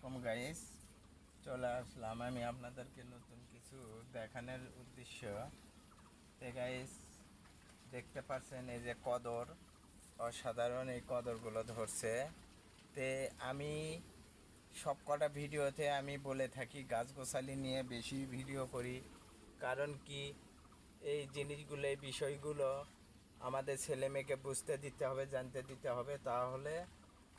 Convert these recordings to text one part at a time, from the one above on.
আসসালামাইকুম গাইস, চলে আসলাম আমি আপনাদেরকে নতুন কিছু দেখানোর উদ্দেশ্য। গাইস, দেখতে পাচ্ছেন এই যে কদর, অসাধারণ এই কদরগুলো ধরছে। তে আমি সব কটা ভিডিওতে আমি বলে থাকি গাছগাছালি নিয়ে বেশি ভিডিও করি। কারণ কি, এই জিনিসগুলো এই বিষয়গুলো আমাদের ছেলে মেয়েকে বুঝতে দিতে হবে, জানতে দিতে হবে, তাহলে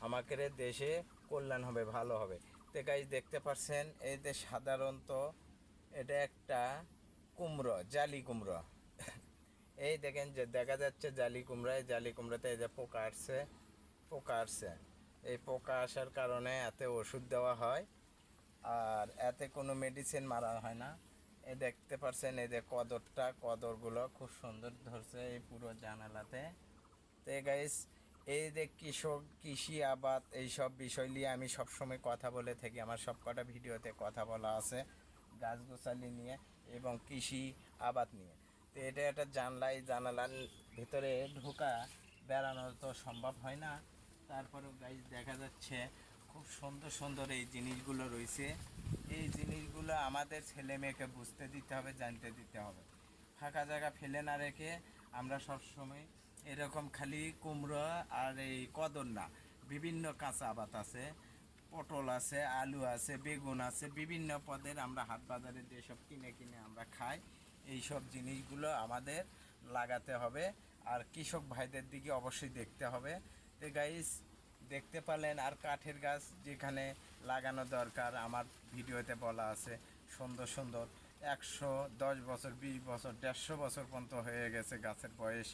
আমাদের দেশে কল্যাণ হবে, ভালো হবে। তো গাইস, দেখতে পাচ্ছেন এই যে সাধারণত এটা একটা কুমড়ো, জালি কুমড়ো। এই দেখেন যে দেখা যাচ্ছে জালি কুমড়া, এই জালি কুমড়াতে এই যে পোকা আসছে, পোকা আসছে। এই পোকা আসার কারণে এতে ওষুধ দেওয়া হয়, আর এতে কোনো মেডিসিন মারা হয় না। এই দেখতে পাচ্ছেন এই যে কদরগুলো খুব সুন্দর ধরছে এই পুরো জানালাতে। তো গাইস, এই যে কৃষি আবাদ এইসব বিষয় নিয়ে আমি সবসময় কথা বলে থাকি, আমার সব কটা ভিডিওতে কথা বলা আছে গাছগাছালি নিয়ে এবং কৃষি আবাদ নিয়ে। তো এটা একটা জানালার ভিতরে ঢোকা বেড়ানো তো সম্ভব হয় না। তারপরেও গাইস দেখা যাচ্ছে খুব সুন্দর সুন্দর এই জিনিসগুলো রয়েছে। এই জিনিসগুলো আমাদের ছেলে মেয়েকে বুঝতে দিতে হবে, জানতে দিতে হবে। ফাঁকা জায়গা ফেলে না রেখে আমরা সবসময় এরকম খালি কুমড়ো আর এই কদর না, বিভিন্ন কাঁচা আবাদ আছে, পটল আছে, আলু আছে, বেগুন আছে, বিভিন্ন পদের আমরা হাট বাজারে যেসব কিনে কিনে আমরা খাই, এই সব জিনিসগুলো আমাদের লাগাতে হবে। আর কৃষক ভাইদের দিকে অবশ্যই দেখতে হবে। তো গাইস, দেখতে পেলেন আর কাঠের গাছ যেখানে লাগানো দরকার আমার ভিডিওতে বলা আছে। সুন্দর সুন্দর 110 বছর, 20 বছর, 150 বছর পর্যন্ত হয়ে গেছে গাছের বয়স।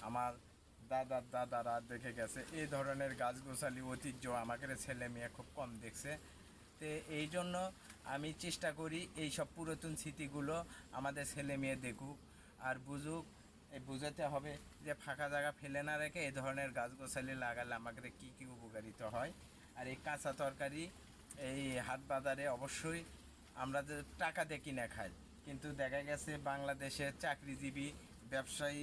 আমার দাদার দাদারা দেখে গেছে এই ধরনের গাছগাছালি ঐতিহ্য আমাদের ছেলে মেয়ে খুব কম দেখছে। তো এই জন্য আমি চেষ্টা করি এই সব পুরাতন স্মৃতিগুলো আমাদের ছেলে মেয়ে দেখুক আর বুঝুক। বোঝাতে হবে যে ফাঁকা জায়গা ফেলে না রেখে এই ধরনের গাছগাছালি লাগালে আমাদের কী কী উপকারিত হয়। আর এই কাঁচা তরকারি এই হাট বাজারে অবশ্যই আমরা যে টাকা দিয়ে কিনে খাই, কিন্তু দেখা গেছে বাংলাদেশে চাকরিজীবী ব্যবসায়ী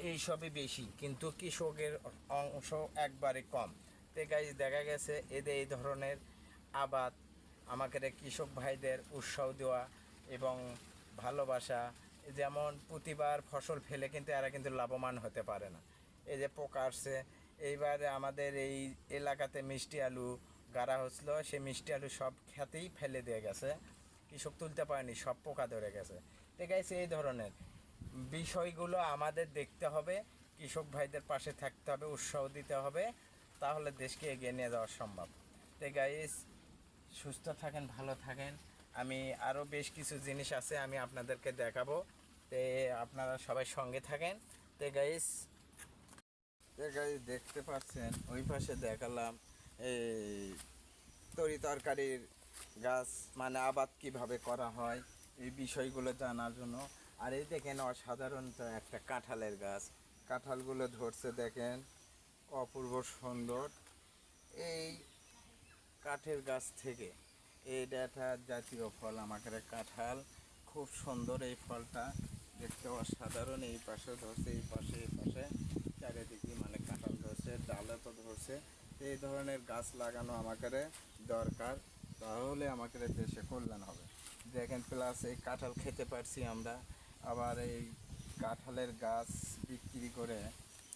এইসবই বেশি, কিন্তু কৃষকের অংশ একবারে কম। তো গাইজ, দেখা গেছে এদের এই ধরনের আবাদ আমাদের কৃষক ভাইদের উৎসাহ দেওয়া এবং ভালোবাসা। যেমন প্রতিবার ফসল ফেলে কিন্তু এরা কিন্তু লাভবান হতে পারে না। এই যে পোকা আসছে, এইবারে আমাদের এই এলাকাতে মিষ্টি আলু গাড়া হচ্ছিলো, সেই মিষ্টি আলু সব খেতেই ফেলে দিয়ে গেছে, কৃষক তুলতে পারেনি, সব পোকা ধরে গেছে। তো গাইছে এই ধরনের বিষয়গুলো আমাদের দেখতে হবে, কৃষক ভাইদের পাশে থাকতে হবে, উৎসাহ দিতে হবে, তাহলে দেশকে এগিয়ে নিয়ে যাওয়া সম্ভব। তো গাইস, সুস্থ থাকেন, ভালো থাকেন। আমি আরও বেশ কিছু জিনিস আছে আমি আপনাদেরকে দেখাবো। তে আপনারা সবাই সঙ্গে থাকেন। তে গাইস, দেখতে পাচ্ছেন ওই পাশে দেখালাম এই তরি তরকারির গাছ, মানে আবাদ কিভাবে করা হয় এই বিষয়গুলো জানার জন্য। আর এই দেখেন অসাধারণত একটা কাঁঠালের গাছ, কাঁঠালগুলো ধরছে দেখেন, অপূর্ব সুন্দর। এই কাঠের গাছ থেকে এইটা একটা জাতীয় ফল আমাদের কাঁঠাল, খুব সুন্দর এই ফলটা দেখতে অসাধারণ। এই পাশে ধরছে, এই পাশে, এই পাশে চারিদিকে মানে কাঁঠাল ধরছে, ডালে তো ধরছে। এই ধরনের গাছ লাগানো আমাদের দরকার, তাহলে আমাদের দেশে কল্যাণ হবে। দেখেন, প্লাস এই কাঁঠাল খেতে পারছি আমরা, আবার এই কাঁঠালের গাছ বিক্রি করে,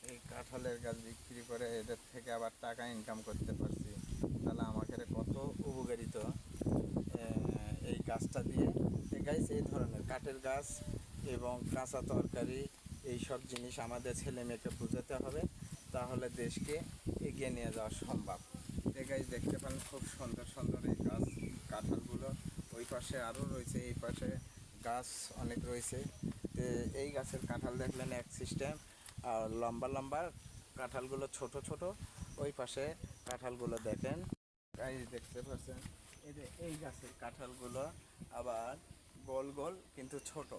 এই কাঁঠালের গাছ বিক্রি করে এদের থেকে আবার টাকা ইনকাম করতে পারছি, তাহলে আমাদের কত উপকারিত এই গাছটা দিয়ে। গাছ এই ধরনের কাঠের গাছ এবং কাঁচা তরকারি এই সব জিনিস আমাদের ছেলে মেয়েকে বোঝাতে হবে, তাহলে দেশকে এগিয়ে নিয়ে যাওয়া সম্ভব। এই গাছ দেখতে পান খুব সুন্দর সুন্দর এই গাছ, কাঁঠালগুলো ওই পাশে আরও রয়েছে, এই পাশে গাছ অনেক রয়েছে। তো এই গাছের কাঁঠাল দেখলেন এক সিস্টেম, আর লম্বা লম্বা কাঁঠালগুলো ছোট ছোট, ওই পাশে কাঁঠালগুলো দেখেন গাছ দেখতে পাচ্ছেন। এই যে এই গাছের কাঁঠালগুলো আবার গোল গোল কিন্তু ছোট।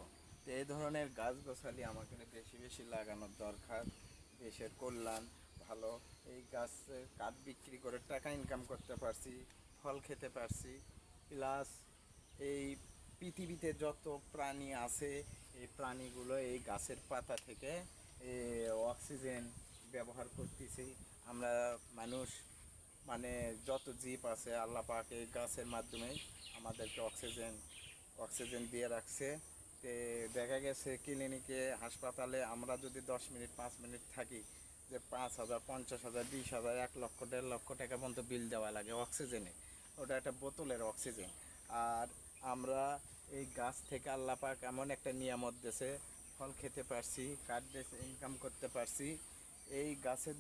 তো এই ধরনের গাছগাছালি আমাকে বেশি বেশি লাগানোর দরকার, দেশের কল্যাণ ভালো। এই গাছের কাঠ বিক্রি করে টাকা ইনকাম করতে পারছি, ফল খেতে পারছি, প্লাস এই পৃথিবীতে যত প্রাণী আছে এই প্রাণীগুলো এই গাছের পাতা থেকে অক্সিজেন ব্যবহার করতেছি আমরা মানুষ। মানে যত জীব আছে আল্লাহ পাক এই গাছের মাধ্যমেই আমাদেরকে অক্সিজেন দিয়ে রাখছে। তে দেখা গেছে ক্লিনিকে হাসপাতালে আমরা যদি 10 মিনিট 5 মিনিট থাকি, যে 5,000 50,000 20,000 1 লক্ষ 1.5 লক্ষ টাকা পর্যন্ত বিল দেওয়া লাগে অক্সিজেনে। ওটা একটা বোতলের অক্সিজেন। আর আমরা এই গাছ থেকে আল্লাহ পাক এমন একটা নিয়ামত দিয়েছে, ফল খেতে পারছি, কাঠ বেচে ইনকাম করতে পারছি। এই গাছের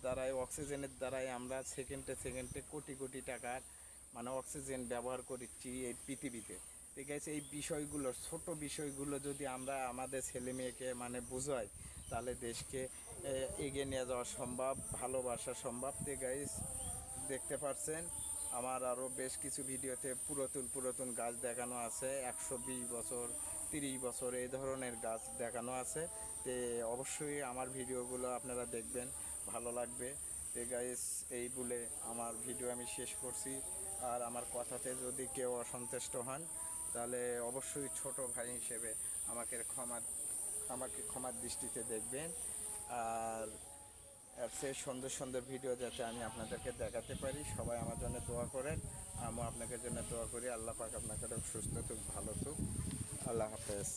দ্বারাই অক্সিজেনের দ্বারাই আমরা সেকেন্ডে সেকেন্ডে কোটি কোটি টাকার মানে অক্সিজেন ব্যবহার করছি এই পৃথিবীতে। ঠিক আছে, এই বিষয়গুলো ছোট বিষয়গুলো যদি আমরা আমাদের ছেলে মেয়েকে মানে বোঝাই, তাহলে দেশকে এগিয়ে নিয়ে যাওয়া সম্ভব, ভালোবাসা সম্ভব। তো গাইস দেখতে পাচ্ছেন আমার আরও বেশ কিছু ভিডিওতে পুরাতন গাছ দেখানো আছে, 120 বছর 30 বছর এই ধরনের গাছ দেখানো আছে। তো অবশ্যই আমার ভিডিওগুলো আপনারা দেখবেন, ভালো লাগবে। তো গাইস এই বলে আমার ভিডিও আমি শেষ করছি। আর আমার কথাতে যদি কেউ অসন্তুষ্ট হন, তাহলে অবশ্যই ছোট ভাই হিসেবে আমাকে ক্ষমার দৃষ্টিতে দেখবেন। আর এর চেয়ে সুন্দর সুন্দর ভিডিও যাতে আমি আপনাদেরকে দেখাতে পারি, সবাই আমার জন্য দোয়া করেন। আমিও আপনাদের জন্য দোয়া করি। আল্লাহ পাক আপনাকে সুস্থ থাকুক, ভালো থাকুক। আল্লাহ হাফেজ।